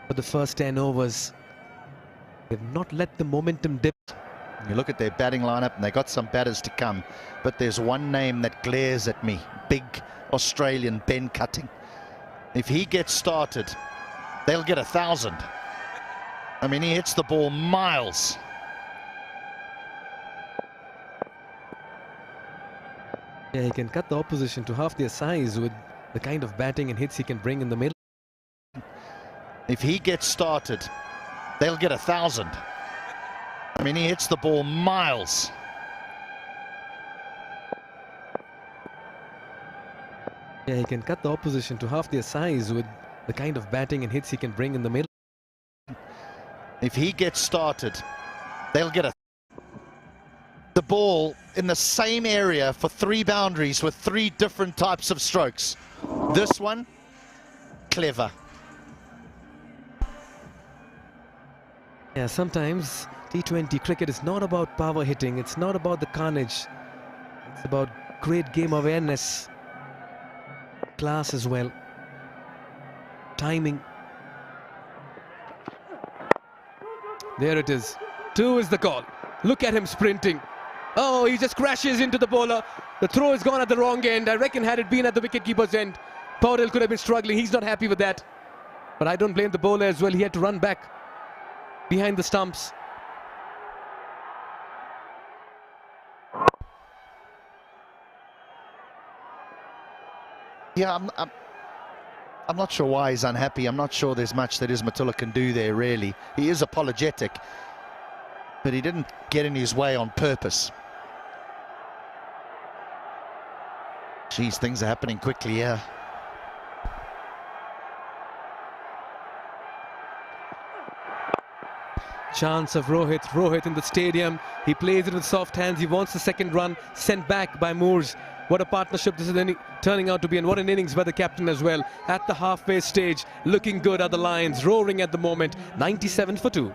for the first 10 overs. They've not let the momentum dip. You look at their batting lineup and they got some batters to come, but there's one name that glares at me. Big Australian Ben Cutting. If he gets started, they'll get 1,000. I mean, he hits the ball miles. Yeah, he can cut the opposition to half their size with the kind of batting and hits he can bring in the middle. If he gets started, they'll get 1,000. I mean, he hits the ball miles. Yeah, he can cut the opposition to half their size with the kind of batting and hits he can bring in the middle. If he gets started, they'll get the ball in the same area for 3 boundaries with 3 different types of strokes. This one, clever. Yeah, sometimes T20 cricket is not about power hitting, it's not about the carnage. It's about great game awareness, class as well, timing. There it is. 2 is the call. Look at him sprinting. Oh, he just crashes into the bowler. The throw is gone at the wrong end. I reckon had it been at the wicketkeeper's end, Powell could have been struggling. He's not happy with that. But I don't blame the bowler as well. He had to run back behind the stumps. Yeah, I'm not sure why he's unhappy. I'm not sure there's much that Ismatullah can do there, really. He is apologetic, but he didn't get in his way on purpose. Geez, things are happening quickly here. Chance of Rohit in the stadium. He plays it with soft hands. He wants the second run sent back by Moores. What a partnership this is turning out to be, and what an innings by the captain as well. At the halfway stage, looking good are the Lions, roaring at the moment. 97 for 2.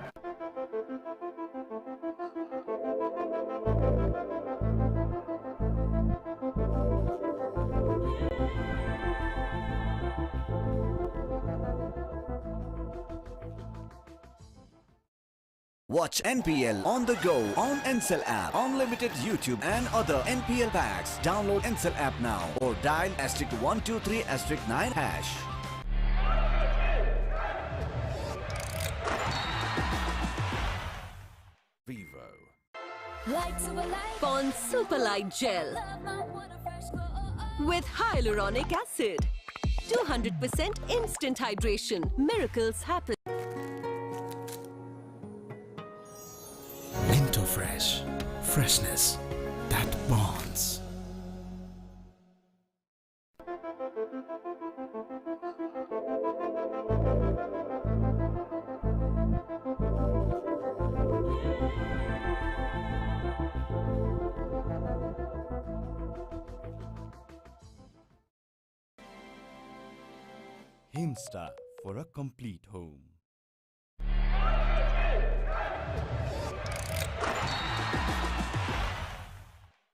Watch NPL on the go on NCL app, unlimited YouTube and other NPL packs. Download NCL app now or dial *123*9#. Vivo. Pond Superlight Gel with hyaluronic acid. 200% instant hydration. Miracles happen. Fresh. Freshness that bonds. Himsta for a complete home.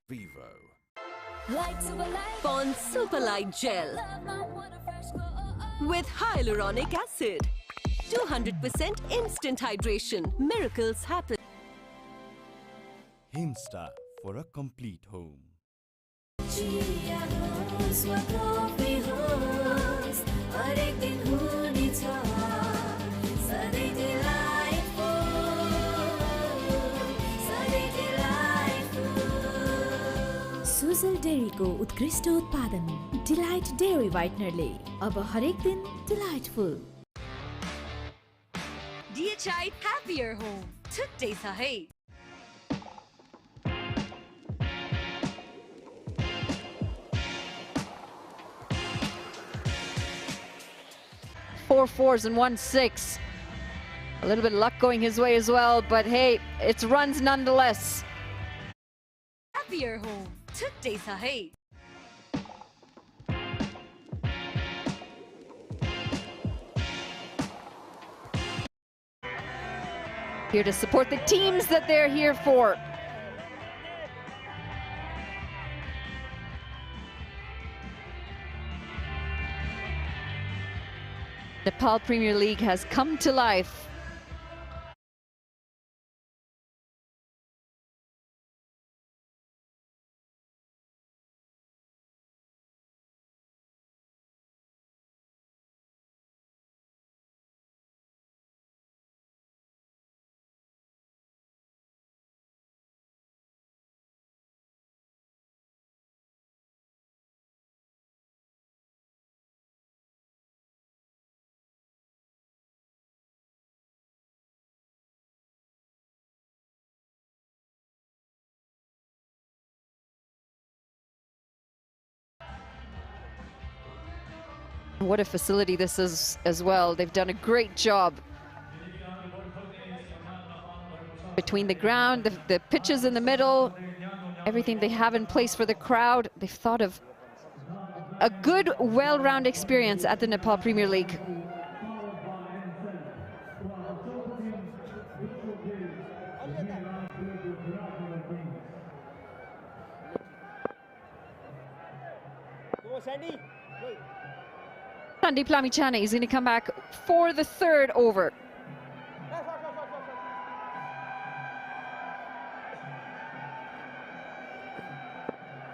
Vivo. Pond Superlight Gel with hyaluronic acid. 200% instant hydration. Miracles happen. Himsta for a complete home. Sujal डेयरीको उत्कृष्ट उत्पादन delight dairy व्हाइटनरले अब हरेक दिन delightful. DHI Happier Home. Today sahay. Four fours and 1 6. A little bit of luck going his way as well, but hey, it's runs nonetheless. Happier Home. Today sahay. Here to support the teams that they're here for. Nepal Premier League has come to life. What a facility this is as well. They've done a great job. Between the ground, the pitches in the middle, everything they have in place for the crowd, they've thought of a good, well-rounded experience at the Nepal Premier League. Sandeep Lamichhane is going to come back for the third over.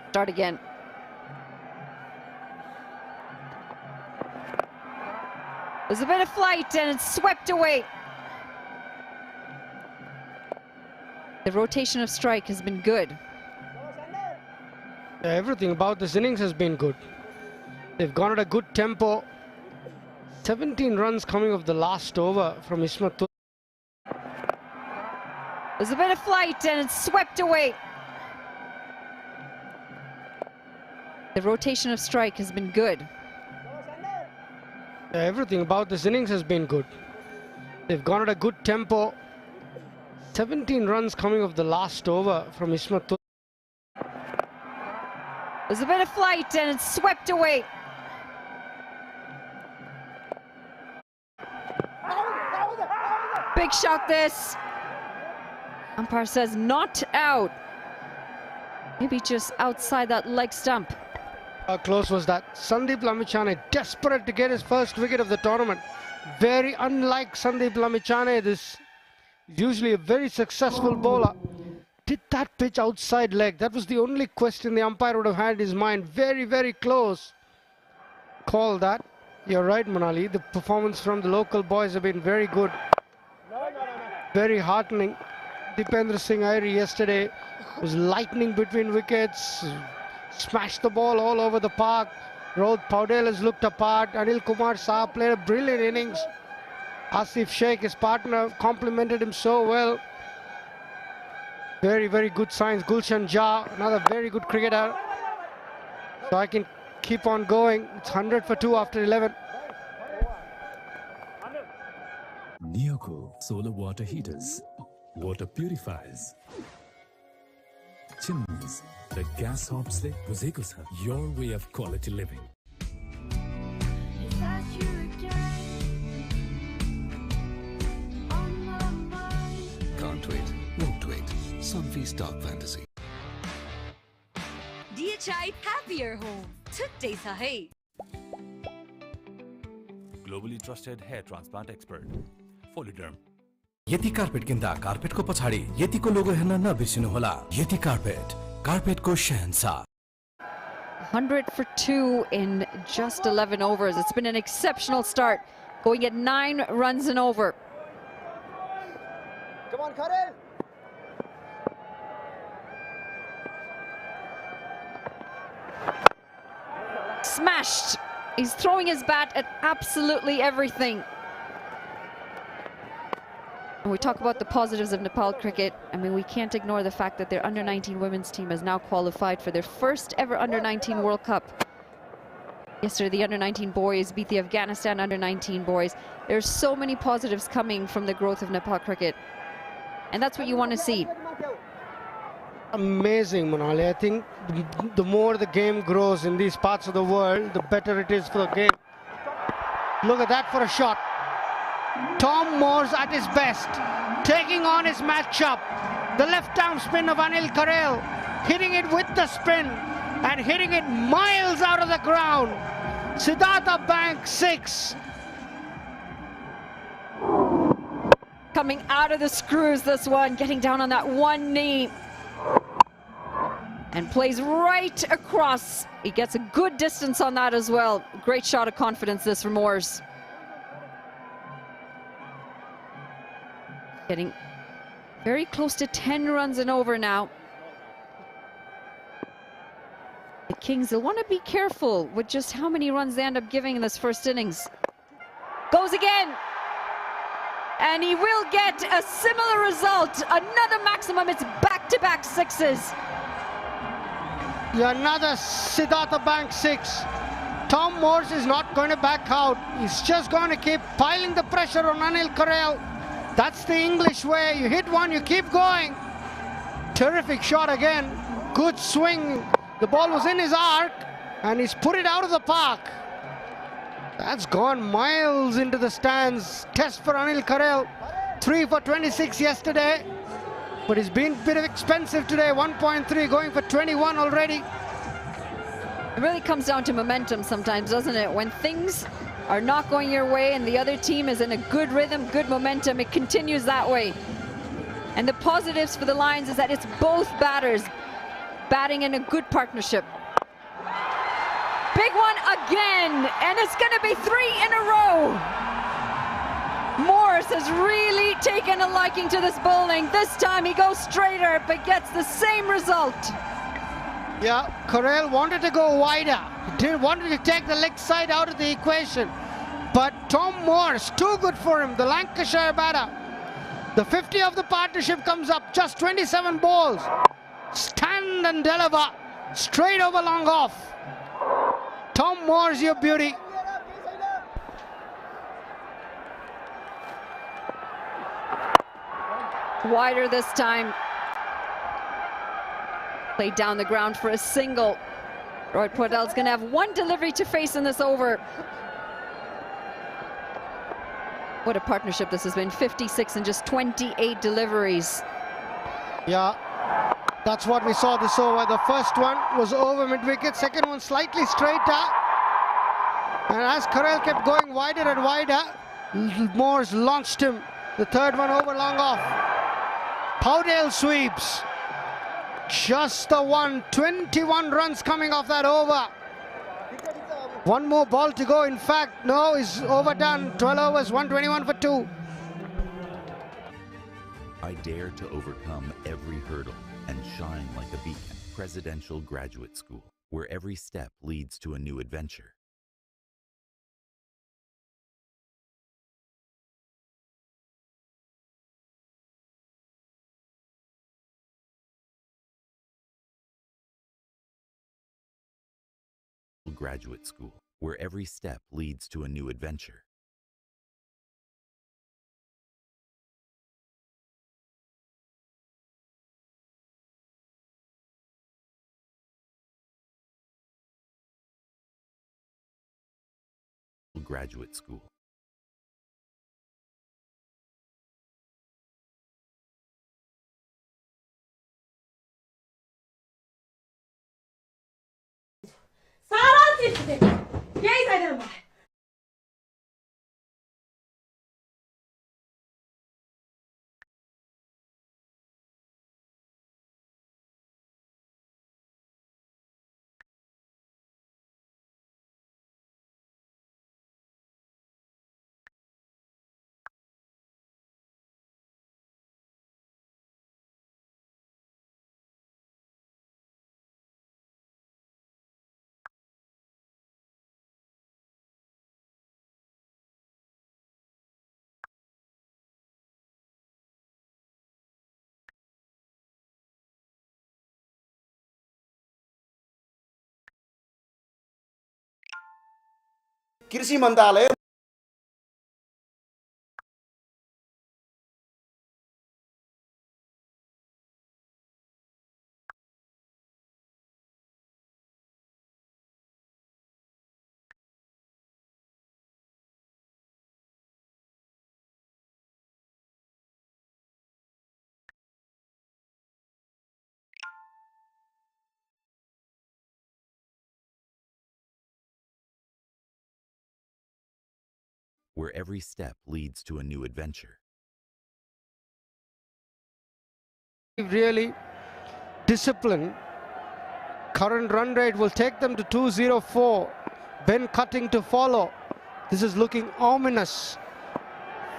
Start again. There's a bit of flight and it's swept away. The rotation of strike has been good. Everything about this innings has been good. They've gone at a good tempo. 17 runs coming off the last over from Ismat. There's a bit of flight and it's swept away. The rotation of strike has been good. Everything about this innings has been good. They've gone at a good tempo. 17 runs coming off the last over from Ismat. There's a bit of flight and it's swept away. Big shot this. Umpire says not out. Maybe just outside that leg stump. How close was that? Sandeep Lamichhane desperate to get his first wicket of the tournament. Very unlike Sandeep Lamichhane, this is usually a very successful bowler. Did that pitch outside leg? That was the only question the umpire would have had in his mind. Very, very close. Call that. You're right, Monali. The performance from the local boys have been very good. Very heartening. Dipendra Singh Airi yesterday was lightning between wickets. Smashed the ball all over the park. Rohit Paudel has looked apart. Anil Kumar Saha played a brilliant innings. Asif Sheikh, his partner, complimented him so well. Very, very good signs. Gulshan Jha, another very good cricketer. So I can keep on going. It's 100 for 2 after 11. Neoco solar water heaters, water purifiers, chimneys, the gas hobs le buzeko sa your way of quality living. Can't wait, won't wait. Sunfeast Dark Fantasy. DHI Happier Home. Today sahi. Globally trusted hair transplant expert. Foliderm. Yeti carpet kinda carpet ko pachadi Yeti ko logo herna nabirsiनु hola. Yeti carpet ko shehensa. 100 for 2 in just 11 overs. It's been an exceptional start, going at 9 runs and over. Come on, Khalil. Smashed. He's throwing his bat at absolutely everything. When we talk about the positives of Nepal cricket, I mean, we can't ignore the fact that their under-19 women's team has now qualified for their first ever under-19 World Cup. Yesterday, the under-19 boys beat the Afghanistan under-19 boys. There's so many positives coming from the growth of Nepal cricket. And that's what you want to see. Amazing, Monali. I think the more the game grows in these parts of the world, the better it is for the game. Look at that for a shot. Tom Moore's at his best, taking on his matchup. The left-arm spin of Anil Karel, hitting it with the spin and hitting it miles out of the ground. Siddhartha Bank 6. coming out of the screws, this one, getting down on that one knee. And plays right across. He gets a good distance on that as well. Great shot of confidence this from Moores. Getting very close to 10 runs and over now. The Kings will want to be careful with just how many runs they end up giving in this first innings. Goes again. And he will get a similar result. Another maximum. It's back-to-back sixes. Yeah, another Siddhartha Bank 6. Tom Moores is not going to back out. He's just going to keep piling the pressure on Anil Karel. That's the English way. You hit one, you keep going. Terrific shot again. Good swing. The ball was in his arc and he's put it out of the park. That's gone miles into the stands. Test for Anil Karel. 3 for 26 yesterday. But he's been a bit expensive today. 1.3 going for 21 already. It really comes down to momentum sometimes, doesn't it? When things are not going your way and the other team is in a good rhythm, good momentum, it continues that way. And the positives for the Lions is that it's both batters batting in a good partnership. Big one again, and it's going to be 3 in a row. Morris has really taken a liking to this bowling. This time he goes straighter, but gets the same result. Yeah, Karel wanted to go wider. He didn't wanted to take the leg side out of the equation. But Tom Morris, too good for him, the Lancashire batter. The 50 of the partnership comes up, just 27 balls. Stand and deliver, straight over long off. Tom Morris, your beauty. Wider this time. Played down the ground for a single. Rohit Paudell's going to have one delivery to face in this over. What a partnership this has been. 56 and just 28 deliveries. Yeah, that's what we saw this over. The first one was over mid-wicket. Second one slightly straighter. And as Karel kept going wider and wider, Moores launched him. The third one over long off. Paudell sweeps. Just the one. 21 runs coming off that over. One more ball to go. In fact, no, is overdone. 12 overs, 121 for 2. I dare to overcome every hurdle and shine like a beacon. Presidential Graduate School, where every step leads to a new adventure. Graduate School, where every step leads to a new adventure. Graduate School. कृषि मंत्रालय Where every step leads to a new adventure. really disciplined. Current run rate will take them to 204. Ben Cutting to follow. This is looking ominous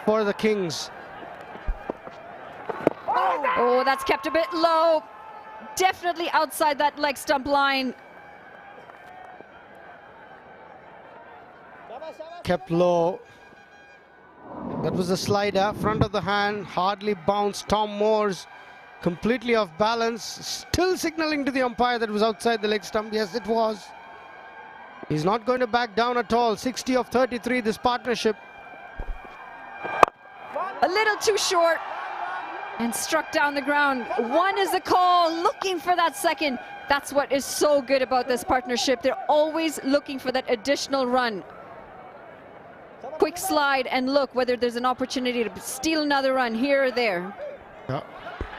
for the Kings. Oh, that's kept a bit low. Definitely outside that leg stump line. Kept low. That was a slider, front of the hand, hardly bounced. Tom Moores completely off balance, still signaling to the umpire that it was outside the leg stump. Yes, it was. He's not going to back down at all. 60 of 33, this partnership. A little too short and struck down the ground. One is the call, looking for that second. That's what is so good about this partnership. They're always looking for that additional run. Quick slide and look whether there's an opportunity to steal another run here or there. Yeah.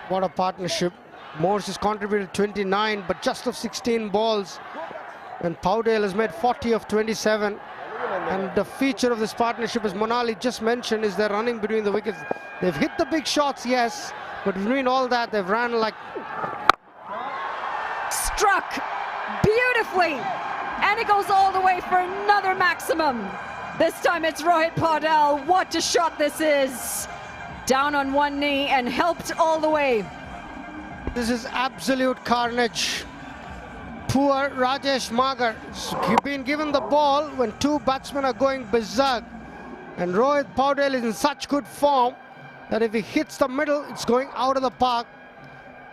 What a partnership. Morse has contributed 29, but just of 16 balls. And Powdale has made 40 of 27. And the feature of this partnership, as Monali just mentioned, is their running between the wickets. They've hit the big shots, yes, but between all that, they've ran like... Struck beautifully, and it goes all the way for another maximum. This time it's Rohit Paudel. What a shot this is. Down on one knee and helped all the way. This is absolute carnage. Poor Rajesh Magar. He's been given the ball when two batsmen are going berserk. And Rohit Paudel is in such good form that if he hits the middle, it's going out of the park.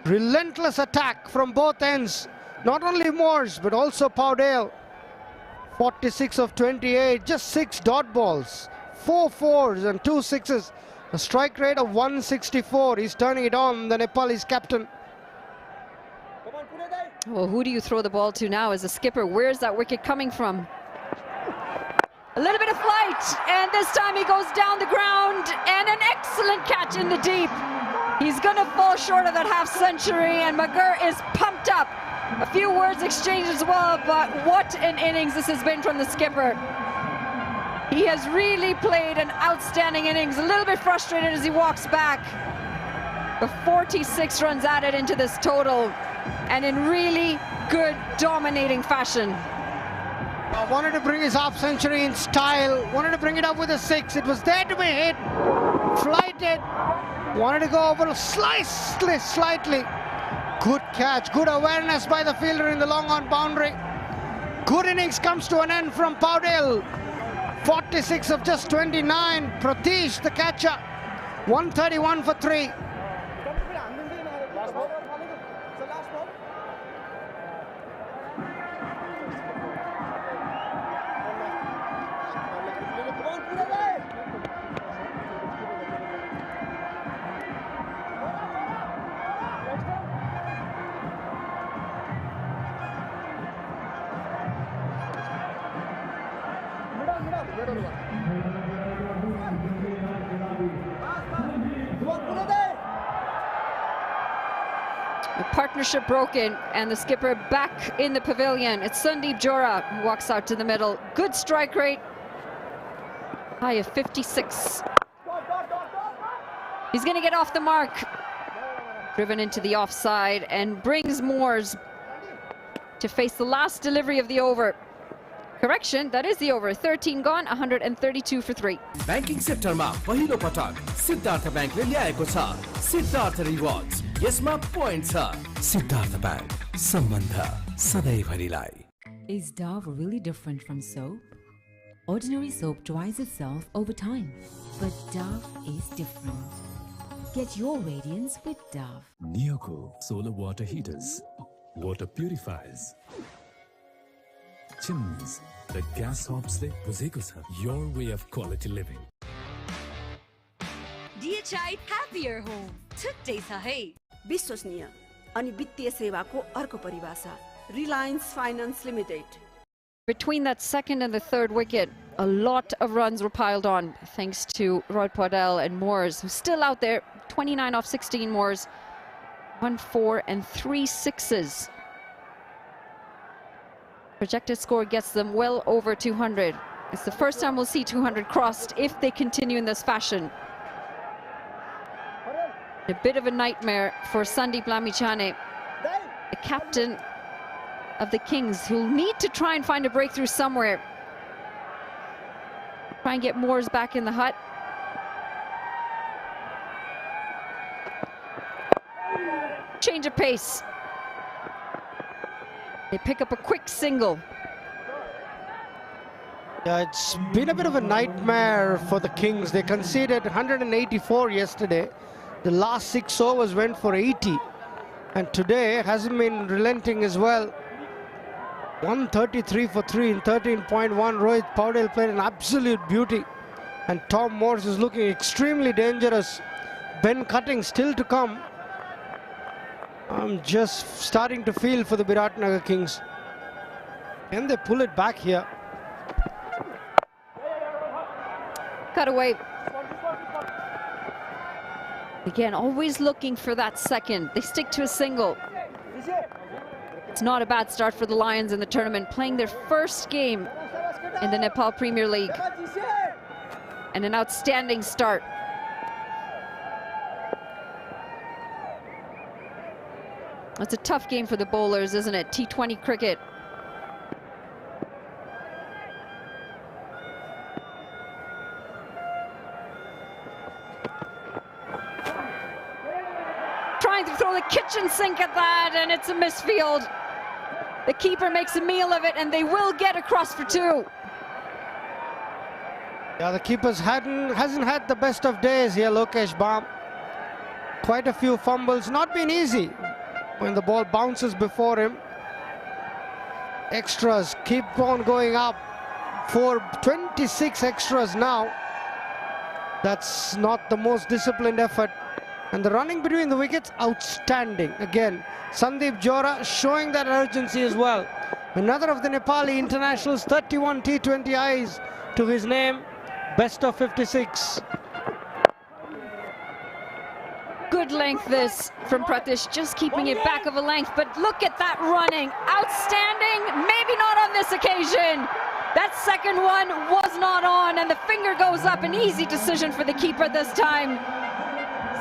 Relentless attack from both ends. Not only Moores, but also Paudel. 46 of 28, just 6 dot balls. 4 fours and 2 sixes. A strike rate of 164. He's turning it on, the Nepalese captain. Well, who do you throw the ball to now as a skipper? Where's that wicket coming from? A little bit of flight, and this time he goes down the ground, and an excellent catch in the deep. He's going to fall short of that half century, and Magar is pumped up. A few words exchanged as well, but what an innings this has been from the skipper. He has really played an outstanding innings, a little bit frustrated as he walks back. But 46 runs added into this total, and in really good, dominating fashion. Wanted to bring his half century in style, wanted to bring it up with a 6. It was there to be hit, flighted, wanted to go over slightly. Good catch, good awareness by the fielder in the long on boundary. Good innings comes to an end from Paudel. 46 of just 29. Pratish, the catcher, 131 for 3. The partnership broken, and the skipper back in the pavilion. It's Sandeep Johra who walks out to the middle. Good strike rate, high of 56. He's going to get off the mark. Driven into the offside and brings Moores to face the last delivery of the over. Correction, that is the over. 13 gone, 132 for 3. Banking sector ma पहिलो पटक सिद्धार्थ बैंकले ल्याएको छ Siddharth rewards यसमा point छ Siddharth bank सम्बन्ध सधैँभरिलाई. Is Dove really different from soap? Ordinary soap dries itself over time, but Dove is different. Get your radiance with Dove. Neoco solar water heaters, water purifiers, chimneys, the gas hobs le buzeko cha. Your way of quality living. DHI Happier Home. छुट्टै छ है. विश्वसनीय अनि वित्तीय सेवाको अर्को परिभाषा Reliance Finance Limited. Between that second and the third wicket, a lot of runs were piled on thanks to Rohit Paudel and Moores, who's still out there. 29 off 16 Moores, 1 4 and 3 sixes. Projected score gets them well over 200. It's the first time we'll see 200 crossed if they continue in this fashion. A bit of a nightmare for Sandeep Lamichhane, the captain of the Kings, who'll need to try and find a breakthrough somewhere. Try and get Moores back in the hut. Change of pace. They pick up a quick single. Yeah, it's been a bit of a nightmare for the Kings. They conceded 184 yesterday. The last 6 overs went for 80. And today hasn't been relenting as well. 133 for 3 in 13.1. Rohit Paudel played an absolute beauty. And Tom Moores is looking extremely dangerous. Ben Cutting still to come. I'm just starting to feel for the Biratnagar Kings. Can they pull it back here? Cut away. Again, always looking for that second. They stick to a single. It's not a bad start for the Lions in the tournament, playing their first game in the Nepal Premier League. And an outstanding start. It's a tough game for the bowlers, isn't it? T20 cricket. Trying to throw the kitchen sink at that, and it's a misfield. The keeper makes a meal of it, and they will get across for 2. Yeah, the keeper's hasn't had the best of days here, Lokesh Baum. Quite a few fumbles, not been easy when the ball bounces before him. Extras keep on going up for 26 extras now. That's not the most disciplined effort. And the running between the wickets, outstanding. Again, Sandeep Johra showing that urgency as well. Another of the Nepali internationals, 31 T20Is to his name. Best of 56. Good length this from Pratish, just keeping it back of a length, but look at that running. Outstanding, maybe not on this occasion. That second one was not on, and the finger goes up. An easy decision for the keeper this time.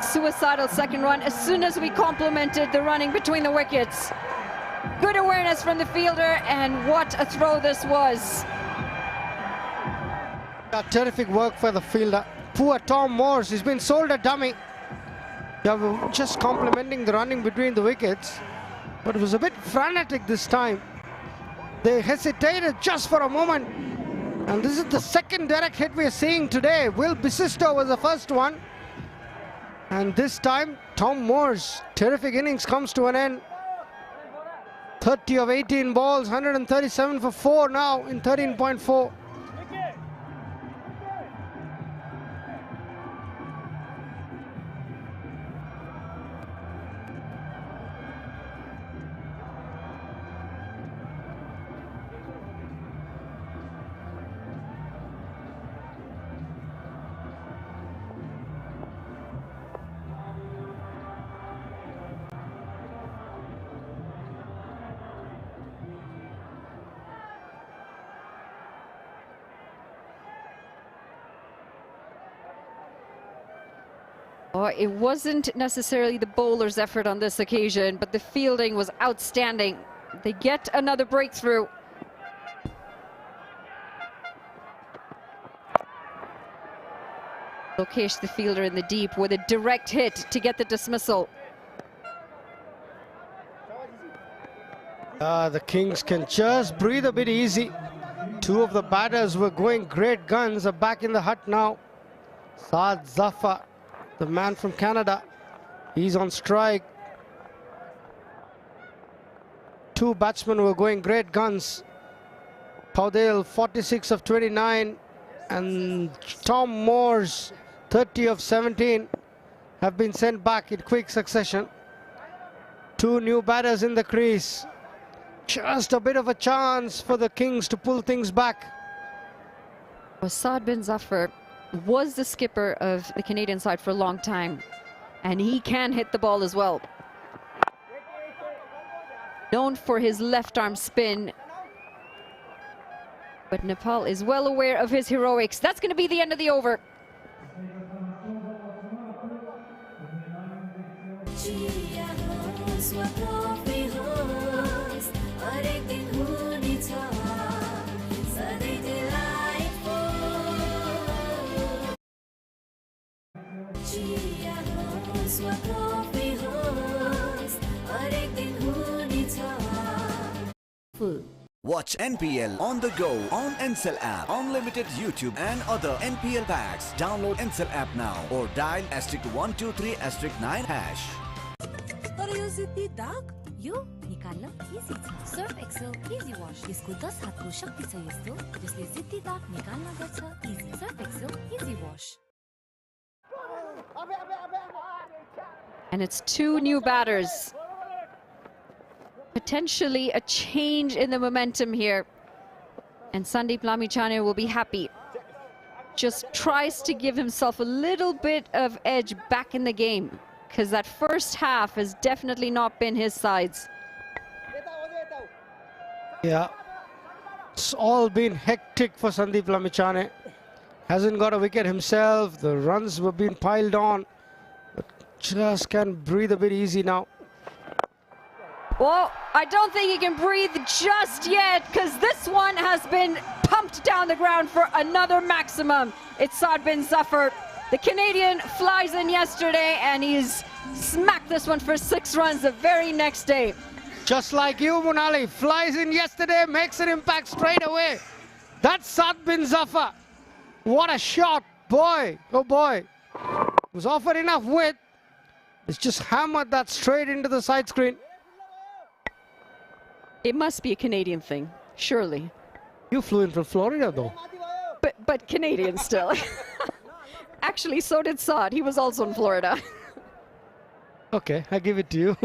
Suicidal second run as soon as we complimented the running between the wickets. Good awareness from the fielder, and what a throw this was. Terrific work for the fielder. Poor Tom Moores, he's been sold a dummy. Yeah, we're just complimenting the running between the wickets, but it was a bit frenetic this time. They hesitated just for a moment, and this is the second direct hit we are seeing today. Will Bisisto was the first one, and this time Tom Moore's terrific innings comes to an end. 30 of 18 balls, 137 for 4 now in 13.4. Oh, it wasn't necessarily the bowler's effort on this occasion, but the fielding was outstanding. They get another breakthrough. Lokesh, the fielder in the deep, with a direct hit to get the dismissal. The Kings can just breathe a bit easy. 2 of the batters were going great guns, are back in the hut now. Saad Zafar, the man from Canada, he's on strike. 2 batsmen were going great guns. Paudel, 46 of 29, and Tom Moores, 30 of 17, have been sent back in quick succession. 2 new batters in the crease. Just a bit of a chance for the Kings to pull things back. Saad bin Zafar was the skipper of the Canadian side for a long time, and he can hit the ball as well. Known for his left arm spin, but Nepal is well aware of his heroics. That's going to be the end of the over. full. Watch NPL on the go on Ncell app, unlimited YouTube and other NPL packs. Download Ncell app now or dial *123*9#. तर यो जिद्दी दाग यो निकाल्न easy छ Surf Excel easy wash यसको 10 हातको शक्ति छ यस्तो जसले जिद्दी दाग निकाल्न गर्छ easy Surf Excel easy wash. And it's two new batters. Potentially a change in the momentum here. And Sandeep Lamichhane will be happy. Just tries to give himself a little bit of edge back in the game, because that first half has definitely not been his sides. Yeah, it's all been hectic for Sandeep Lamichhane. Hasn't got a wicket himself. The runs were being piled on, but just can breathe a bit easy now. Well, I don't think he can breathe just yet, because this one has been pumped down the ground for another maximum. It's Saad bin Zafar. The Canadian flies in yesterday, and he's smacked this one for 6 runs the very next day. Just like you, Munali, flies in yesterday, makes an impact straight away. That's Saad bin Zafar. What a shot, boy, oh boy. It was offered enough width. It's just hammered that straight into the side screen. It must be a Canadian thing, surely. You flew in from Florida, though. But Canadian still. Actually, so did Saad. He was also in Florida. Okay, I give it to you.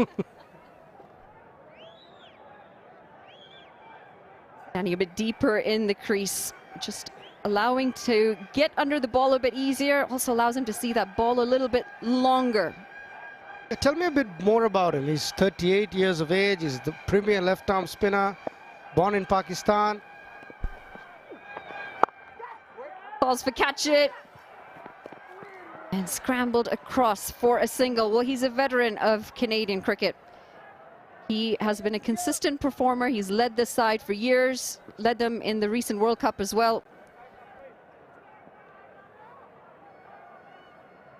Standing a bit deeper in the crease, just allowing to get under the ball a bit easier. Also allows him to see that ball a little bit longer. Tell me a bit more about him. He's 38 years of age. He's the premier left-arm spinner, born in Pakistan. Balls for catch it. And scrambled across for a single. Well, he's a veteran of Canadian cricket. He has been a consistent performer. He's led this side for years, led them in the recent World Cup as well.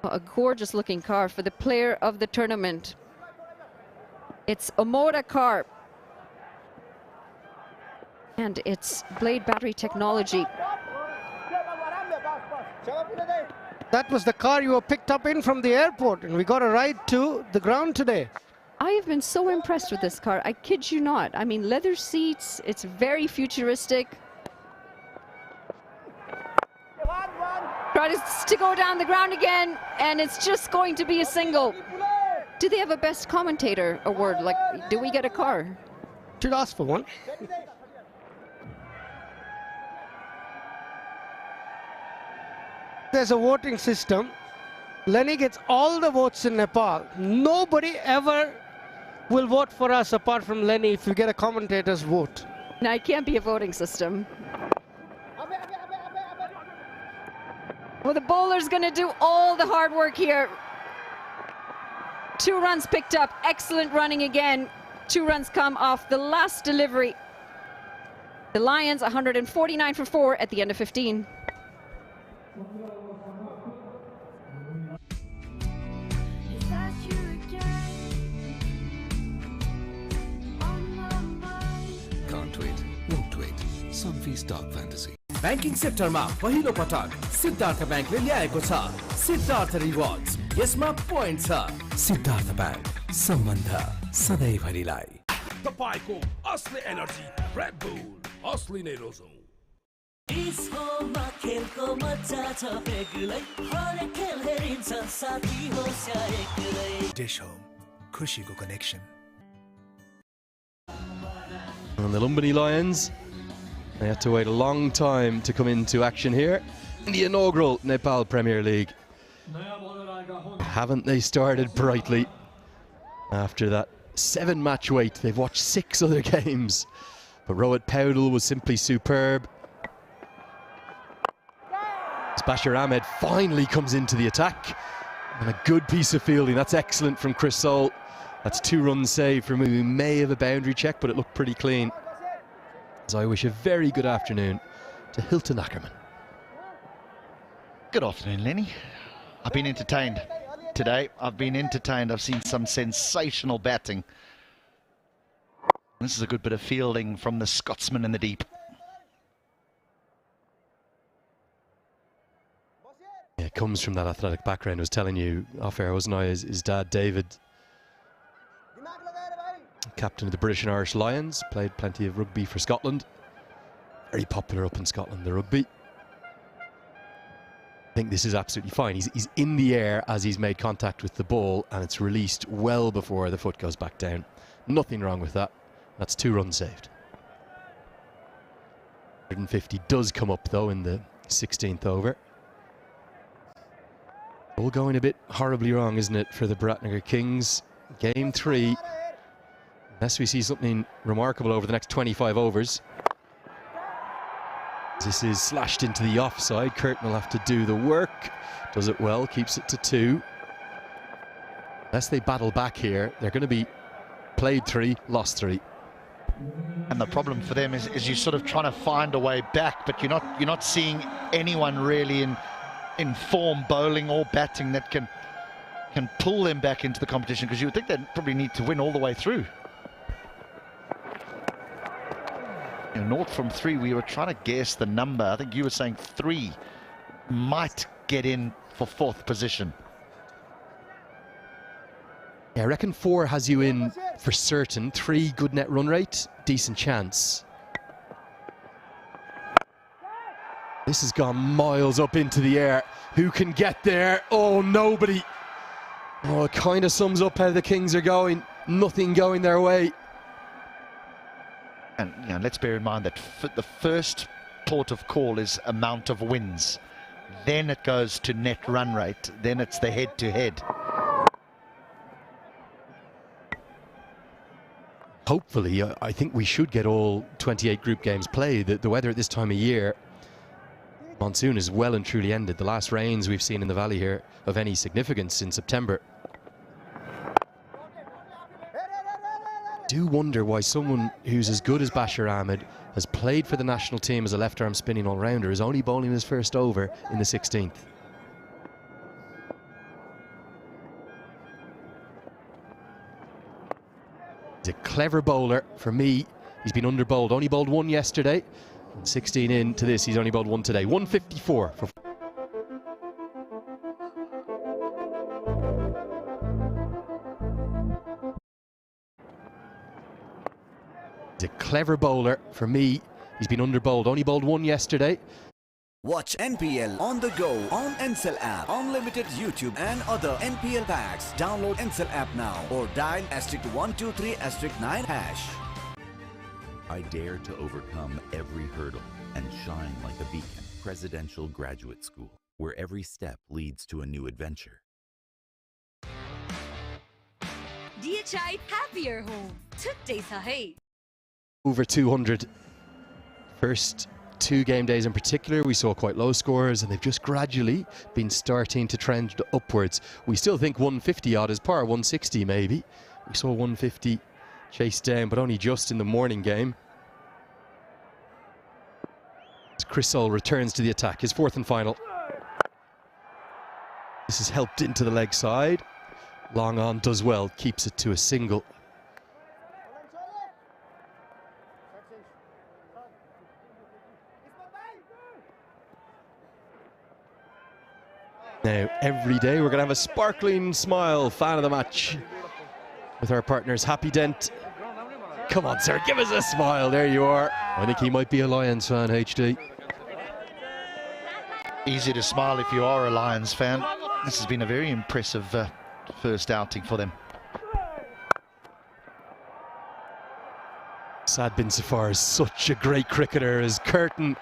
A gorgeous looking car for the player of the tournament. It's Omoda car. And it's blade battery technology. That was the car you were picked up in from the airport, and we got a ride to the ground today. I have been so impressed with this car. I kid you not. I mean, leather seats, it's very futuristic. Tries to go down the ground again, and it's just going to be a single. Do they have a best commentator award? Like, do we get a car? Should ask for one. There's a voting system. Lenny gets all the votes in Nepal. Nobody ever will vote for us apart from Lenny if you get a commentator's vote. Now, it can't be a voting system. Well, the bowler's going to do all the hard work here. 2 runs picked up. Excellent running again. 2 runs come off the last delivery. The Lions 149 for 4 at the end of 15. Can't wait, won't wait. Sunfee Stock Fantasy. Banking सेक्टरमा पहिलो पटक सिद्धार्थ ब्याङ्कले ल्याएको छ Siddharth rewards. यसमा point छ. Siddharth bank, सम्बन्ध सधैँभरिलाई. तपाईको असली एनर्जी रेड बुल असली नै रोजौ. डिस्कोमा खेलको मजा छ बेग्लै हरेक खेल हेरिन्छ साथी होस् या एक्लै. Dish Home, खुशीको connection. And the Lumbini Lions, they had to wait a long time to come into action here in the inaugural Nepal Premier League. Haven't they started brightly? After that 7-match wait, they've watched 6 other games. But Rohit Paudel was simply superb. Bashir Ahmed finally comes into the attack. And a good piece of fielding. That's excellent from Chris Soule. That's 2 runs saved from him. We may have a boundary check, but it looked pretty clean. So I wish a very good afternoon to Hilton Ackerman. Good afternoon, Lenny. I've been entertained today. I've been entertained. I've seen some sensational batting. This is a good bit of fielding from the Scotsman in the deep. Yeah, it comes from that athletic background. I was telling you off air, wasn't I? His dad, David, captain of the British and Irish Lions, played plenty of rugby for Scotland. Very popular up in Scotland, the rugby. I think this is absolutely fine. He's in the air as he's made contact with the ball, and it's released well before the foot goes back down. Nothing wrong with that. That's 2 runs saved. 150 does come up though in the 16th over. All going a bit horribly wrong, isn't it, for the Biratnagar Kings? Game 3, unless we see something remarkable over the next 25 overs. This is slashed into the offside. Curtin will have to do the work. Does it well, keeps it to 2. Unless they battle back here, they're going to be played 3, lost 3. And the problem for them is you're sort of trying to find a way back, but you're not seeing anyone really in form, bowling or batting, that can pull them back into the competition, because you would think they'd probably need to win all the way through. You know, 0 from 3, we were trying to guess the number. I think you were saying 3 might get in for 4th position. Yeah, I reckon 4 has you in for certain. 3, good net run rate, decent chance. This has gone miles up into the air. Who can get there? Oh, nobody. Oh, it kind of sums up how the Kings are going. Nothing going their way. And you know, let's bear in mind that the first port of call is amount of wins. Then it goes to net run rate. Then it's the head-to-head. Hopefully, I think we should get all 28 group games played. The weather at this time of year, monsoon is well and truly ended. The last rains we've seen in the valley here of any significance in September. Do wonder why someone who's as good as Bashir Ahmed, has played for the national team as a left-arm spinning all-rounder, is only bowling his first over in the 16th. He's a clever bowler. For me, he's been under-bowled. Only bowled 1 yesterday. 16 into this, he's only bowled 1 today. 154 for... He's a clever bowler. For me, he's been under-bowled. Only bowled 1 yesterday. Watch NPL on the go on Ncell app, unlimited YouTube and other NPL packs. Download Ncell app now or dial *123*9#. I dare to overcome every hurdle and shine like a beacon. Presidential Graduate School, where every step leads to a new adventure. DHI Happier Home. Today sa hai. Over 200. First 2 game days in particular, we saw quite low scores, and they've just gradually been starting to trend upwards. We still think 150 odd is par, 160 maybe. We saw 150 chased down, but only just in the morning game. Chris Soul returns to the attack, his 4th and final. This is helped into the leg side. Long on does well, keeps it to a single. Now, every day we're going to have a sparkling smile, fan of the match, with our partners Happy Dent. Come on, sir, give us a smile. There you are. I think he might be a Lions fan, HD. Easy to smile if you are a Lions fan. This has been a very impressive first outing for them. Saad bin Safar is such a great cricketer, as Curtin,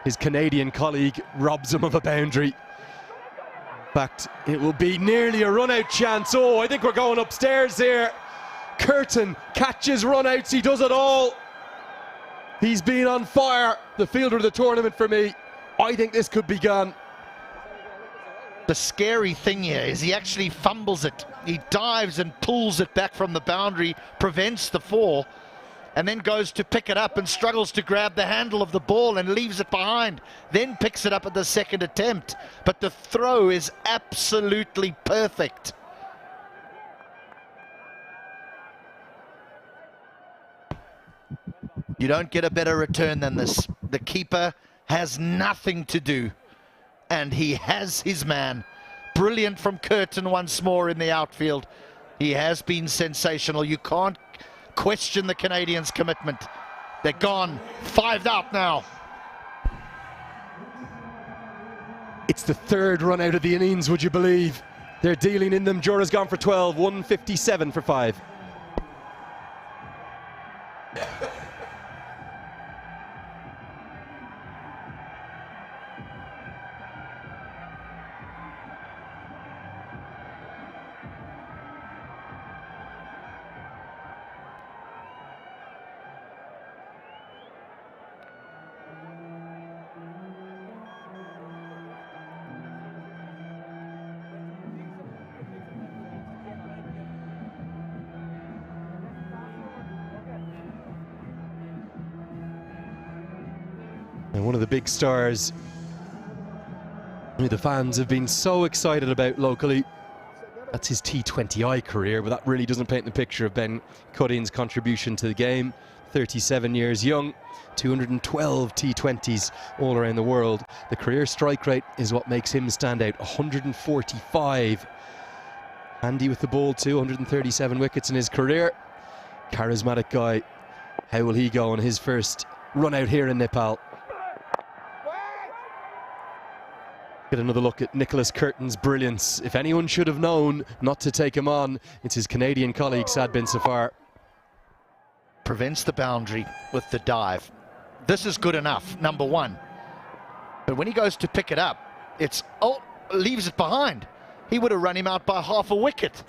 his Canadian colleague, robs him of a boundary. In fact, it will be nearly a run-out chance. Oh, I think we're going upstairs here. Curtin catches run-outs, he does it all. He's been on fire, the fielder of the tournament for me. I think this could be gone. The scary thing here is he actually fumbles it. He dives and pulls it back from the boundary, prevents the fall, and then goes to pick it up and struggles to grab the handle of the ball and leaves it behind. Then picks it up at the 2nd attempt. But the throw is absolutely perfect. You don't get a better return than this. The keeper has nothing to do, and he has his man. Brilliant from Curtin once more in the outfield. He has been sensational. You can't question the Canadians' commitment. They're gone. 5 out now. It's the third run out of the innings, would you believe? They're dealing in them. Jura's gone for 12, 157 for 5. And one of the big stars who the fans have been so excited about locally. That's his T20I career, but that really doesn't paint the picture of Ben Cutting's contribution to the game. 37 years young, 212 T20s all around the world. The career strike rate is what makes him stand out, 145. Handy with the ball too, 137 wickets in his career. Charismatic guy. How will he go on his first run out here in Nepal? Get another look at Nicholas Curtin's brilliance. If anyone should have known not to take him on, it's his Canadian colleague Sad Bin Safar. Prevents the boundary with the dive. This is good enough, number one. But when he goes to pick it up, leaves it behind. He would have run him out by half a wicket.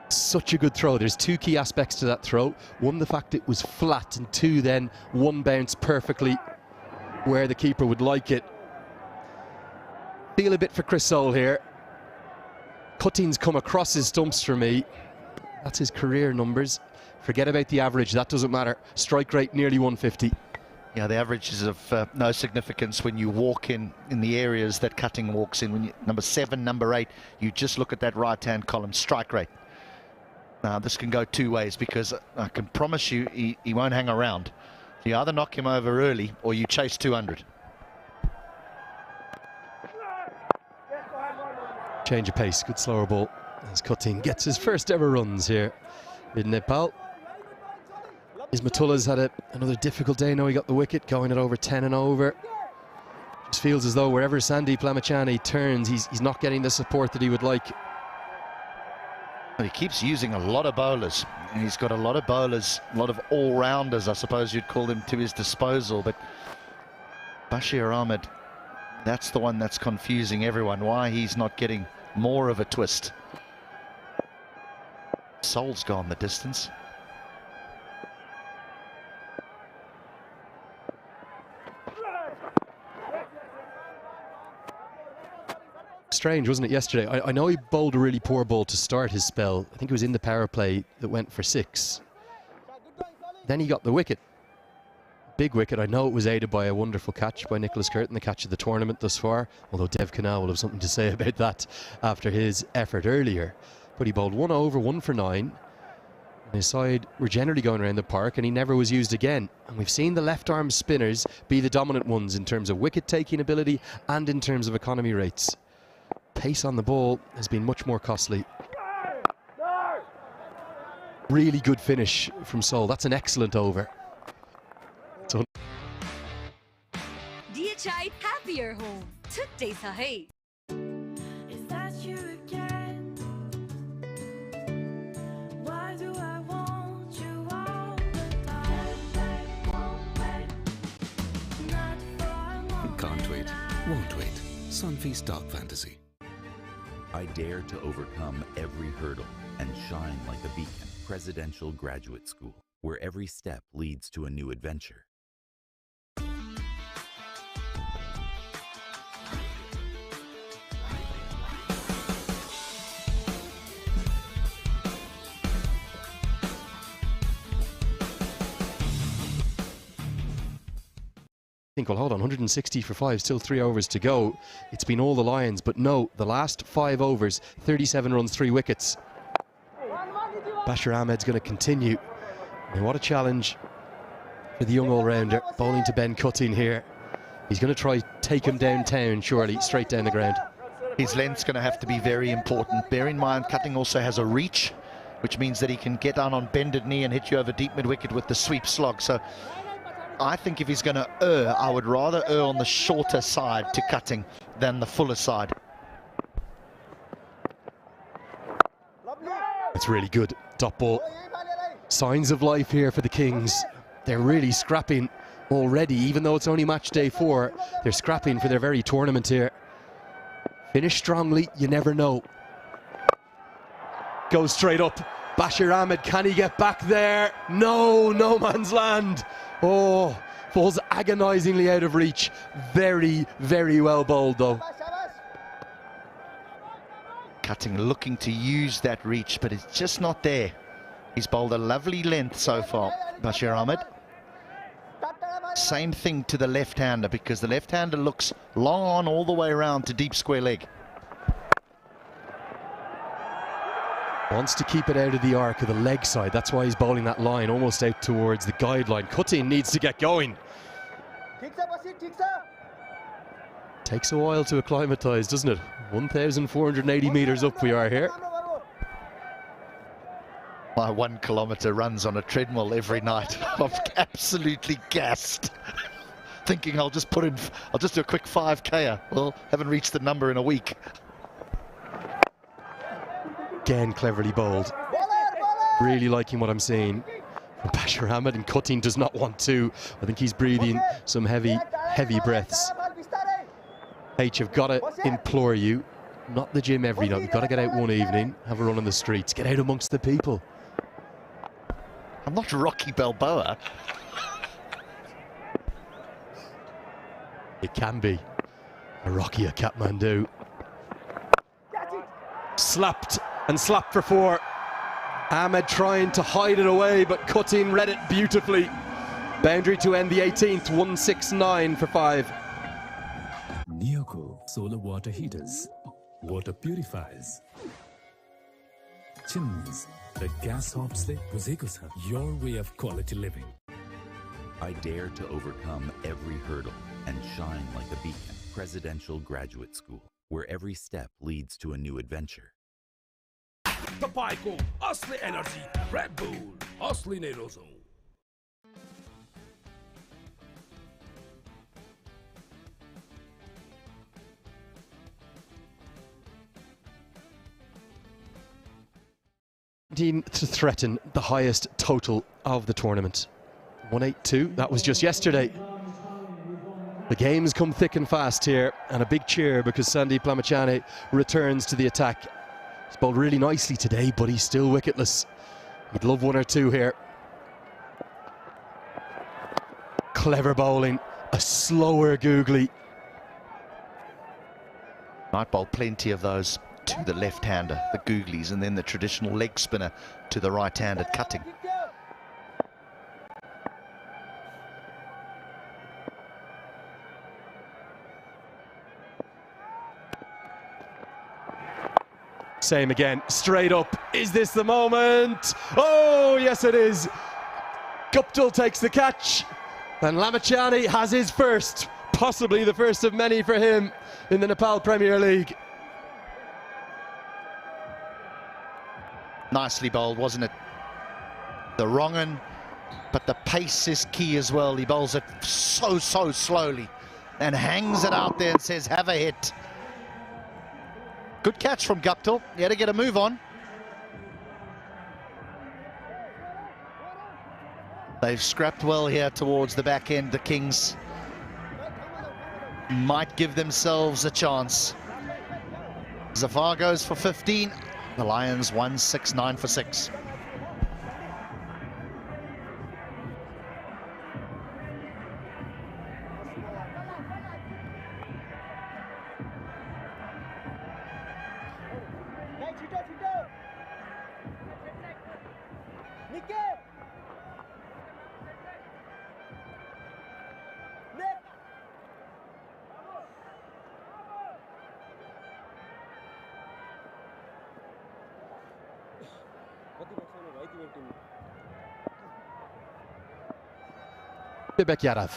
Such a good throw. There's two key aspects to that throw. One, the fact it was flat, and two, then one bounced perfectly where the keeper would like it. Feel a bit for Chris Soule here. Cutting's come across his stumps for me. That's his career numbers. Forget about the average, that doesn't matter. Strike rate nearly 150. Yeah, the average is of no significance when you walk in the areas that Cutting walks in. When number 7, number 8, you just look at that right-hand column, strike rate. Now, this can go two ways, because I can promise you he won't hang around. You either knock him over early or you chase 200. Change of pace, good slower ball as Cutting gets his first ever runs here in Nepal. Ismatullah's had another difficult day. Now he got the wicket, going at over 10 and over. Just feels as though wherever Sandeep Lamachani turns, he's not getting the support that he would like. He keeps using a lot of bowlers, and he's got a lot of bowlers, a lot of all-rounders, I suppose you'd call them, to his disposal. But Bashir Ahmed, that's the one that's confusing everyone, why he's not getting more of a twist. Soule's gone the distance. Strange, wasn't it, yesterday? I know he bowled a really poor ball to start his spell. I think it was in the power play that went for 6. Then he got the wicket. Big wicket. I know it was aided by a wonderful catch by Nicholas Curtin, the catch of the tournament thus far, although Dev Canal will have something to say about that after his effort earlier. But he bowled 1 over, 1 for 9. And his side were generally going around the park, and he never was used again. And we've seen the left-arm spinners be the dominant ones in terms of wicket-taking ability and in terms of economy rates. Pace on the ball has been much more costly. Really good finish from Soule. That's an excellent over. So DHI Happier Home. Today sa hai. Is that you again? Why do I want you all the time? Can't wait, won't wait. Sunfeast Dark Fantasy. I dare to overcome every hurdle and shine like a beacon. Presidential Graduate School, where every step leads to a new adventure. think, well, hold on, 160 for 5, still 3 overs to go. It's been all the Lions, but no, the last 5 overs, 37 runs, 3 wickets. Bashir Ahmed's going to continue And what a challenge for the young all-rounder, bowling to Ben Cutting here. He's going to try take him downtown, surely, straight down the ground. His length's going to have to be very important. Bear in mind, Cutting also has a reach, which means that he can get down on bended knee and hit you over deep mid-wicket with the sweep slog. So I think if he's going to err, I would rather err on the shorter side to Cutting than the fuller side. It's really good. Dot ball. Signs of life here for the Kings. They're really scrapping already, even though it's only match day 4. They're scrapping for their very tournament here. Finish strongly, you never know. Goes straight up. Bashir Ahmed, can he get back there? No, no man's land. Oh, falls agonisingly out of reach. Very, very well bowled though. Cutting looking to use that reach, but it's just not there. He's bowled a lovely length so far, Bashir Ahmed. Same thing to the left-hander, because the left-hander looks long on all the way around to deep square leg. Wants to keep it out of the arc of the leg side. That's why he's bowling that line almost out towards the guideline. Cutting needs to get going. Takes a while to acclimatise, doesn't it? 1,480 metres up we are here. My 1 kilometre runs on a treadmill every night. I'm absolutely gassed. Thinking I'll just do a quick 5K. Well, haven't reached the number in a week. Again, cleverly bowled. Really liking what I'm seeing from Bashir Ahmed, and Cutting does not want to. I think he's breathing some heavy, heavy breaths. H, I've got to implore you, not the gym every night. We've got to get out one evening, have a run on the streets, get out amongst the people. I'm not Rocky Balboa. It can be a Rocky, a Kathmandu. Slapped and slapped for 4. Ahmed trying to hide it away, but Cutting read it beautifully. Boundary to end the 18th, 169 for 5. Neoco solar water heaters, water purifiers, chimneys, the gas hops your way of quality living. I dare to overcome every hurdle and shine like a beacon. Presidential Graduate School, where every step leads to a new adventure. तपाईँको असली energy red bull असली नै रोजौं To threaten the highest total of the tournament. 182, that was just yesterday. The game's come thick and fast here, and a big cheer because Sandeep Lamachane returns to the attack. He's bowled really nicely today, but he's still wicketless. He'd love 1 or 2 here. Clever bowling, a slower googly. Might bowl plenty of those to the left-hander, the googlies, and then the traditional leg spinner to the right-handed Cutting. Same again, straight up. Is this the moment? Oh, yes it is. Guptill takes the catch, and Lamachane has his first, possibly the first of many for him in the Nepal Premier League. Nicely bowled, wasn't it? The wrong un, but the pace is key as well. He bowls it so slowly and hangs it out there and says, have a hit. Good catch from Guptill. He had to get a move on. They've scrapped well here towards the back end. The Kings might give themselves a chance. Zafar goes for 15. The Lions 169 for 6. Bibek Yadav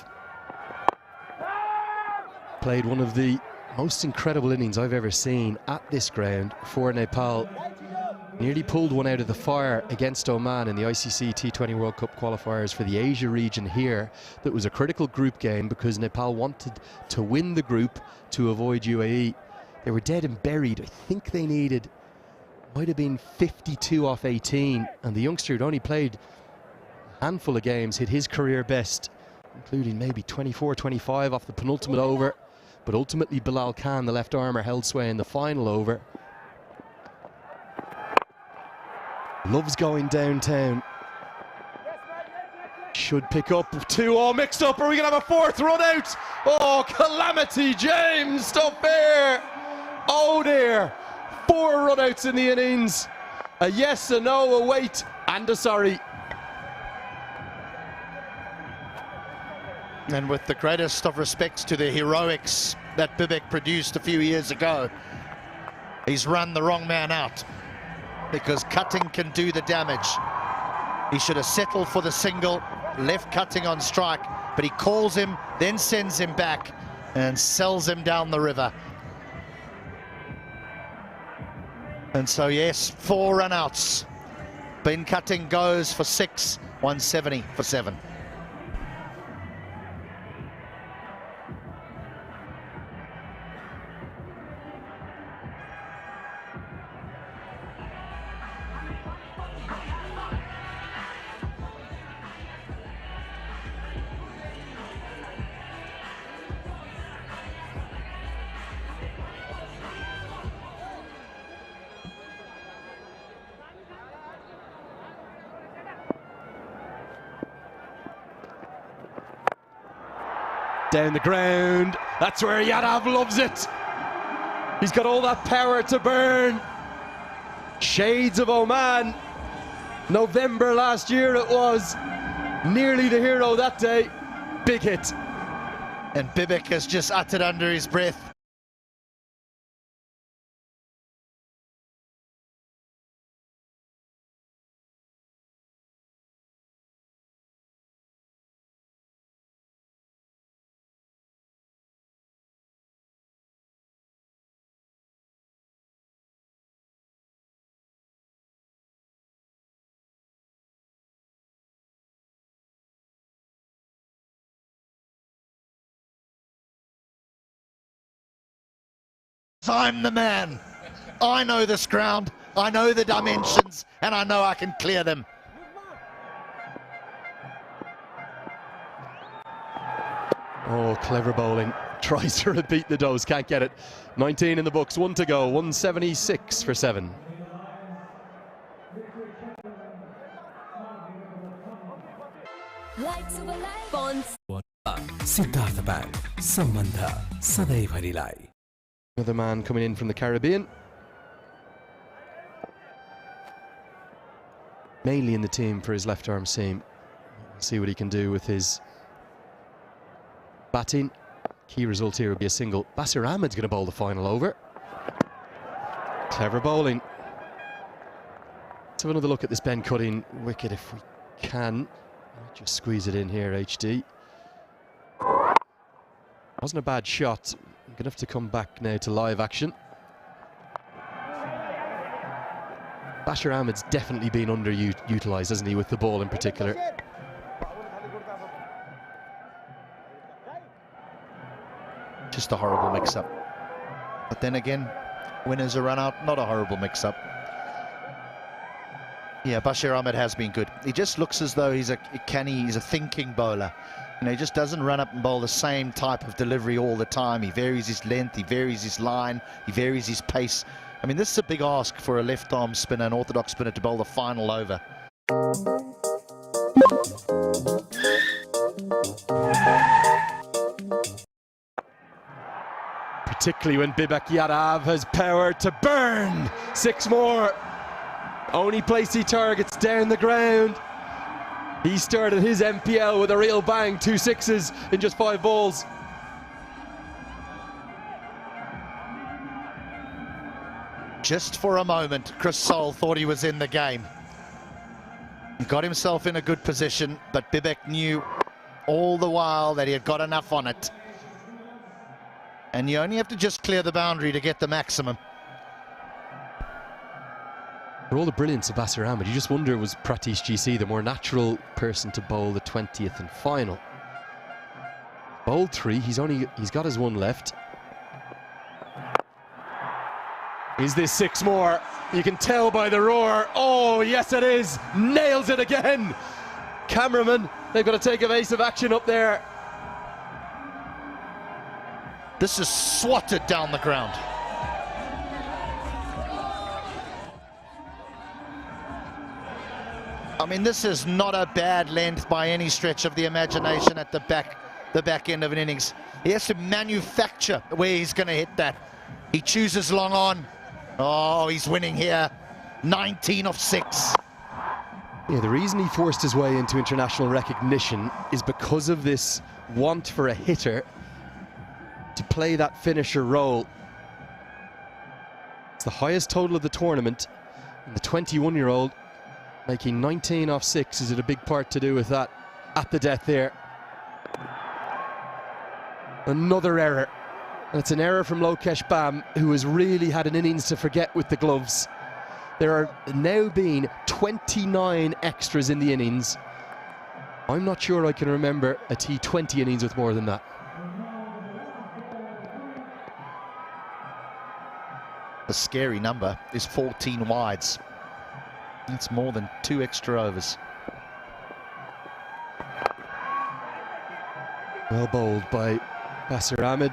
played one of the most incredible innings I've ever seen at this ground for Nepal. Nearly pulled one out of the fire against Oman in the ICC T20 World Cup qualifiers for the Asia region here. That was a critical group game because Nepal wanted to win the group to avoid UAE. They were dead and buried. I think they needed, might have been 52 off 18, and the youngster who'd only played a handful of games hit his career best, including maybe 24, 25 off the penultimate over. But ultimately Bilal Khan, the left armer, held sway in the final over. Loves going downtown. Should pick up. 2 all mixed up. Are we going to have a 4th run out? Oh, calamity, James. Stop there. Oh dear. 4 runouts in the innings. A yes, a no, a wait, and a sorry. And with the greatest of respects to the heroics that Bibek produced a few years ago, he's run the wrong man out, because cutting can do the damage. He should have settled for the single, left cutting on strike, but he calls him, then sends him back and sells him down the river. And so yes, 4 run-outs. Ben Cutting goes for 6, 170 for 7. Down the ground, that's where Yadav loves it. He's got all that power to burn. Shades of Oman. November last year it was. Nearly the hero that day. Big hit. And Bibek has just uttered under his breath, I'm the man. I know this ground, I know the dimensions, and I know I can clear them. Oh, clever bowling. Tries to repeat the dose, can't get it. 19 in the books, 1 to go, 176 for 7. Siddharth Bank, Sambandha Sadaivharilai. Another man coming in from the Caribbean. Mainly in the team for his left arm seam. See what he can do with his batting. Key result here will be a single. Basir Ahmed's going to bowl the final over. Clever bowling. Let's have another look at this Ben Cutting wicket if we can. Just squeeze it in here, HD. Wasn't a bad shot. I'm going to have to come back now to live action. Bashir Ahmed's definitely been underutilised, hasn't he, with the ball in particular. Just a horrible mix-up. But then again, winners a run-out, not a horrible mix-up. Yeah, Bashir Ahmed has been good. He just looks as though he's a canny, he's a thinking bowler. You know, he just doesn't run up and bowl the same type of delivery all the time. He varies his length, he varies his line, he varies his pace. I mean, this is a big ask for a left-arm spinner, an orthodox spinner, to bowl the final over. Particularly when Bibek Yadav has power to burn. 6 more. Only place he targets down the ground. He started his NPL with a real bang, 2 sixes in just 5 balls. Just for a moment, Chris Soul thought he was in the game. He got himself in a good position, but Bibek knew all the while that he had got enough on it. And you only have to just clear the boundary to get the maximum. For all the brilliance of Basir Ahmed, you just wonder, was Pratish GC the more natural person to bowl the 20th and final? Bowled 3, he's got his 1 left. Is this 6 more? You can tell by the roar. Oh, yes it is. Nails it again. Cameraman, they've got to take evasive action up there. This is swatted down the ground. I mean, this is not a bad length by any stretch of the imagination at the back end of an innings. He has to manufacture where he's going to hit that. He chooses long on. Oh, he's winning here. 19 of 6. Yeah, the reason he forced his way into international recognition is because of this want for a hitter to play that finisher role. It's the highest total of the tournament, and the 21-year-old making 19 off 6 is it a big part to do with that at the death there. Another error, and it's an error from Lokesh Bam, who has really had an innings to forget with the gloves. There are now been 29 extras in the innings. I'm not sure I can remember a T20 innings with more than that. The scary number is 14 wides. That's more than 2 extra overs. Well bowled by Basir Ahmed.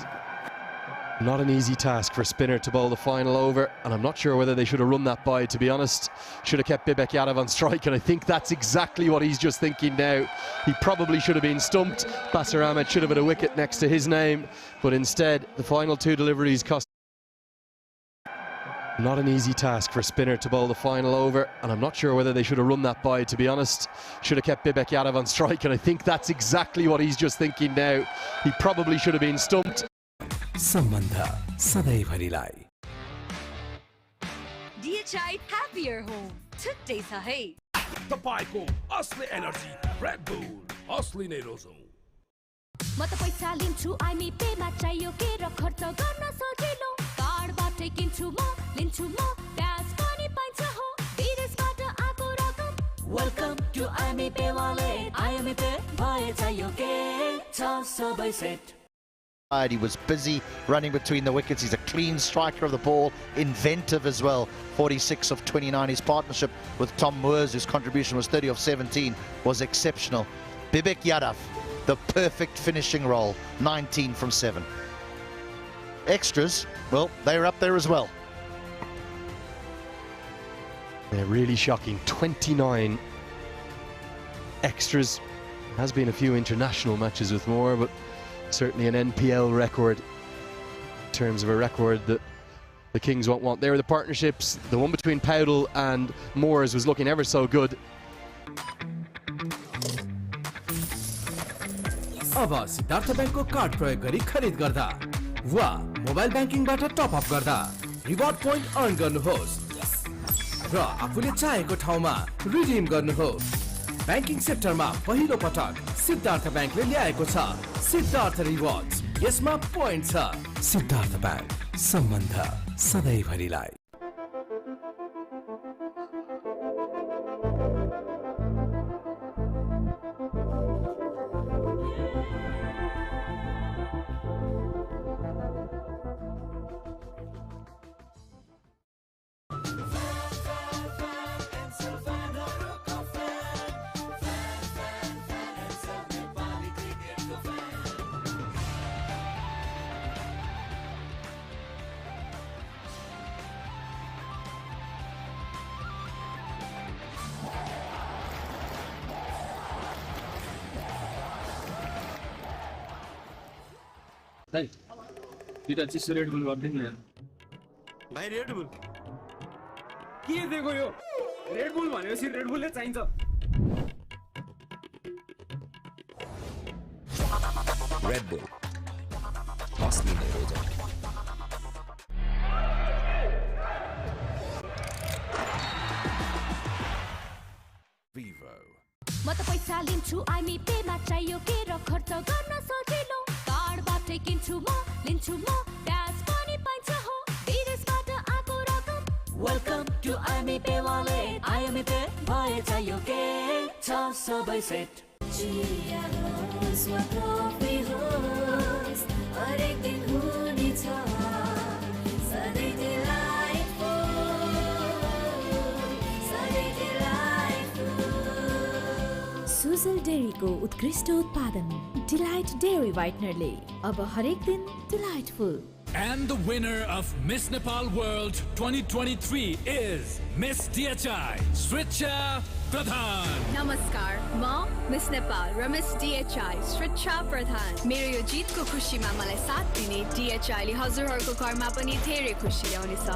Not an easy task for a spinner to bowl the final over, and I'm not sure whether they should have run that by, to be honest. Should have kept Bibek Yadav on strike, and I think that's exactly what he's just thinking now. He probably should have been stumped. Basir Ahmed should have had a wicket next to his name, but instead the final 2 deliveries cost. Not an easy task for a spinner to bowl the final over, and I'm not sure whether they should have run that by, to be honest. Should have kept Bibek Yadav on strike, and I think that's exactly what he's just thinking now. He probably should have been stumped. सम्बन्ध सधैँभरिलाई DHI happier home छुट्टै छ है तपाईको असली energy red bull असली नै रोजौं म त पैसा लिन्छु आइमी पेमा चाहियो के र खर्च गर्न सजिलो कार्डबाटै किन्छु म क्यास पनि पाइन्छ हो विदेशबाट आको रकम वेलकम टु आइमी पे वालेट आइमी पे भए चाहियो के छ सबै set He was busy running between the wickets. He's a clean striker of the ball, inventive as well. 46 of 29. His partnership with Tom Moores, whose contribution was 30 of 17, was exceptional. Bibek Yadav, the perfect finishing role, 19 from 7. Extras, well, they were up there as well. They're really shocking. 29 extras. Has been a few international matches with more, but certainly an NPL record in terms of a record that the Kings won't want. There are the partnerships. The one between Powdell and Moores was looking ever so good. अब Siddharth बैंकको card प्रयोग गरी खरिद गर्दा वा mobile ब्याङ्किङबाट top up गर्दा reward point earn गर्नुहोस् र आफूले चाहेको ठाउँमा रिडिम गर्नुहोस्। ब्याङ्किङ सेक्टरमा पहिलो पटक सिद्धार्थ बैंकले ल्याएको छ सिद्धार्थ रिवार्ड्स। यसमा पोइन्ट छ। सिद्धार्थ बैंक, सम्बन्ध सधैँभरिलाई। दुईटा चिसो रेड बुल गर्दिनु यार भाइ रेड बुल के दिएको यो रेड बुल भनेपछि रेड बुलले चाहिन्छ रेड बुल असली नै रोजौं Vivo म त पैसा लिन्छु आइमी पेमा चाहियो के र खर्च गर्न सजिलो कार्डबाटै किन्छु म लिन्छु म ब्याज पनि पाइन्छ हो विदेशबाट आएको रकम वेलकम टु आइमी पे वालेट आइमी पे भए चाहियो के छ सबै सेट चिया होस् वा कफी होस् हरेक दिन हुनेछ सधैँ सुजल डेरीको उत्कृष्ट उत्पादन डिलाइट डेयरी व्हाइटनरले अब हरेक दिन delightful. And the winner of Miss Nepal World 2023 is Miss DHI, Sricha Pradhan. नमस्कार, म मिस नेपाल र मिस DHI श्रिचा प्रधान. मेरो यो जितको खुसीमा मलाई साथ दिने DHI ले हजुरहरूको घरमा पनि धेरै खुसी ल्याउनेछ.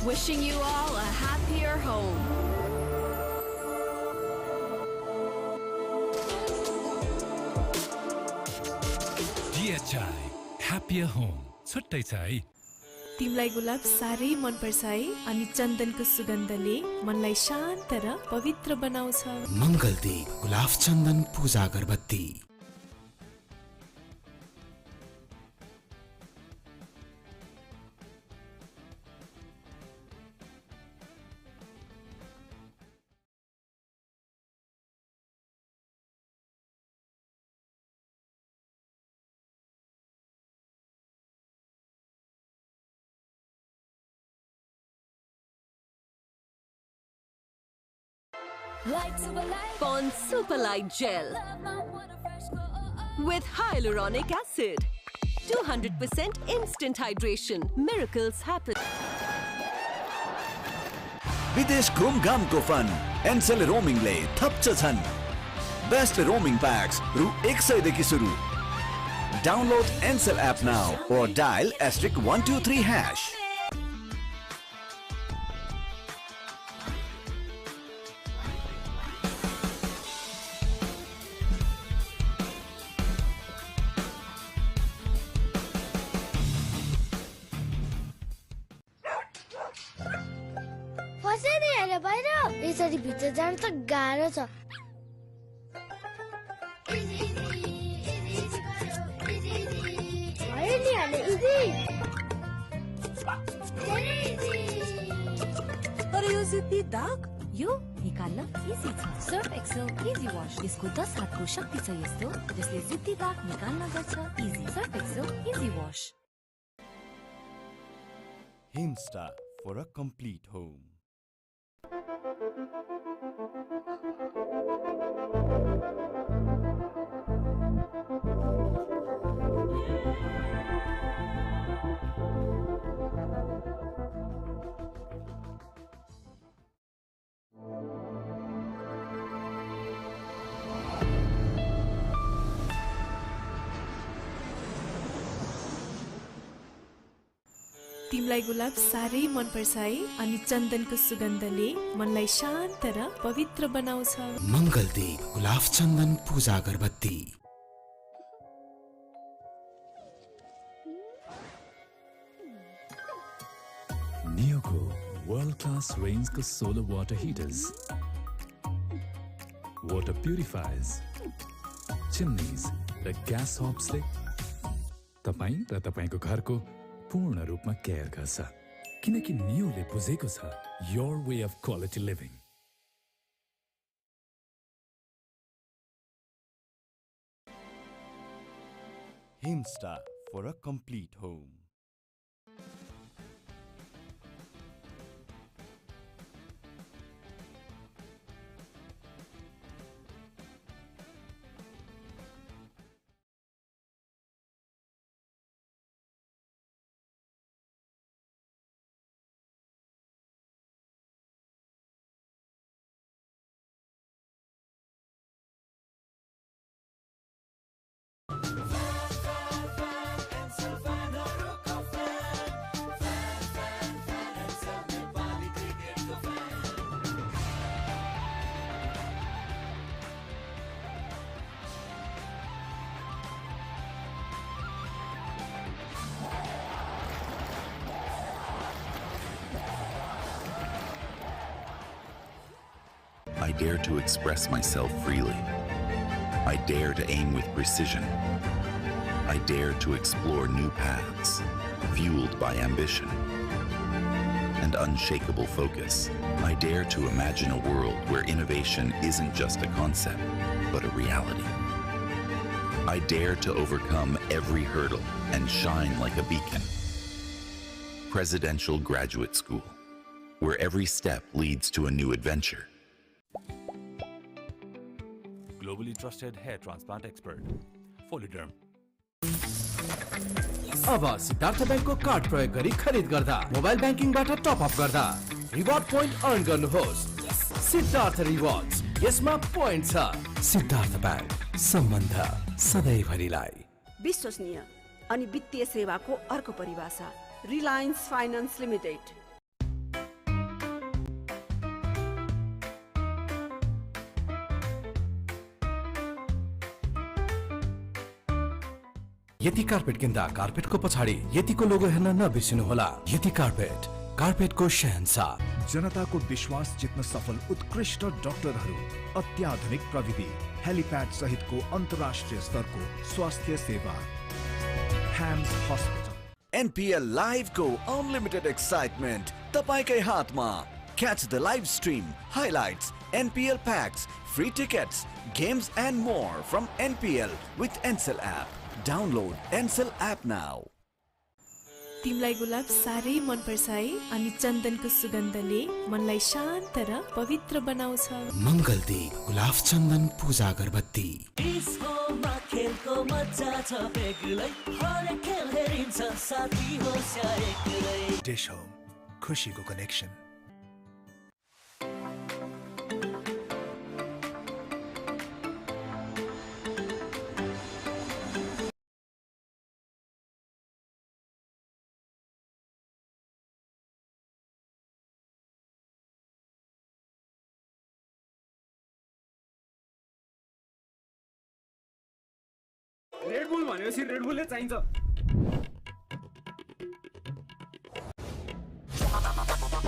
Wishing you all a happier home. DHI, happier home. छुट्टै छ है. तिमीलाई गुलाब साह्रै मन पर्छ है अनि चन्दनको सुगन्धले मनलाई शान्त र पवित्र बनाउँछ. मङ्गलदीप गुलाब चन्दन पूजा अगरबत्ती. Pond Super Light Gel with hyaluronic acid. 200% instant hydration. Miracles happen. विदेश घुमघामको फन एनसेल रोमिङले थप्छ छन्. बेस्ट रोमिङ प्याक्स रु 100 देखि सुरु. Download Ncell app now or dial *123#. यसरी भित्र जान त गाह्रो छ. तर यो जिद्दी दाग यो निकाल्न इजी छ. Surf Excel easy wash. यसको 10 हातको शक्ति छ यस्तो जसले जिद्दी दाग निकाल्न गर्छ easy. Surf Excel easy wash. Himstar for a complete home. तिमीलाई गुलाब साह्रै मन पर्छ है अनि चन्दनको सुगन्धले मनलाई शान्त र पवित्र बनाउँछ. मङ्गलदीप गुलाब चन्दन पूजा अगरबत्ती. Neoco world-class range of solar water heaters, water purifiers, chimneys raw gas hobs ले तपाईं र तपाईंको घरको पूर्ण रूपमा केयर गर्छ. किनकि नियोले बुझेको छ your way of quality living. Himstar for a complete home. I dare to express myself freely. I dare to aim with precision. I dare to explore new paths, fueled by ambition and unshakable focus. I dare to imagine a world where innovation isn't just a concept, but a reality. I dare to overcome every hurdle and shine like a beacon. Presidential Graduate School, where every step leads to a new adventure. Globally trusted hair transplant expert, Foliderm. अब Siddharth बैंकको card प्रयोग गरी खरिद गर्दा mobile ब्याङ्किङबाट top up गर्दा reward point earn गर्नुहोस्। Siddharth rewards, यसमा point छ। Siddharth bank, सम्बन्ध सधैँभरिलाई। विश्वसनीय अनि वित्तीय सेवाको अर्को परिभाषा रिलायन्स फाइनान्स लिमिटेड। यति कार्पेट किन्दा कार्पेटको पछाडि यतिको लोगो हेर्न नबिर्सिनुहोला। यति कार्पेट, कार्पेटको शहंशाह। जनताको विश्वास जित्न सफल उत्कृष्ट डाक्टरहरू, अत्याधुनिक प्रविधि, हेलिप्याड सहितको अन्तर्राष्ट्रिय स्तरको स्वास्थ्य सेवा। Hams hospital. NPL Live को unlimited excitement तपाईकै हातमा। Catch the live stream, highlights, NPL packs, free tickets, games and more from NPL with Ncell app. Download Ncell app now. तिमलाई गुलाब साह्रै मन पर्छ है अनि चन्दनको सुगन्धले मनलाई शान्त र पवित्र बनाउँछ। मङ्गलदीप गुलाब चन्दन पूजा अगरबत्ती। डिस्कोमा खेलको मजा छ बेग्लै हरेक खेल हेरिन्छ साथी होस् या एक्लै। डिश होम, खुशीको कनेक्सन। रेड बुल भनेपछि रेड बुलले चाहिन्छ।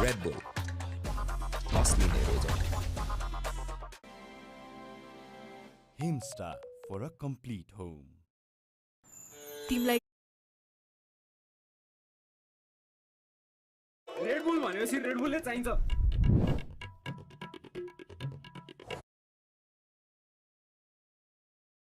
Red Bull. असली हेरो Himstar for a complete home. तिमलाई रेड बुल भनेपछि रेड बुलले चाहिन्छ।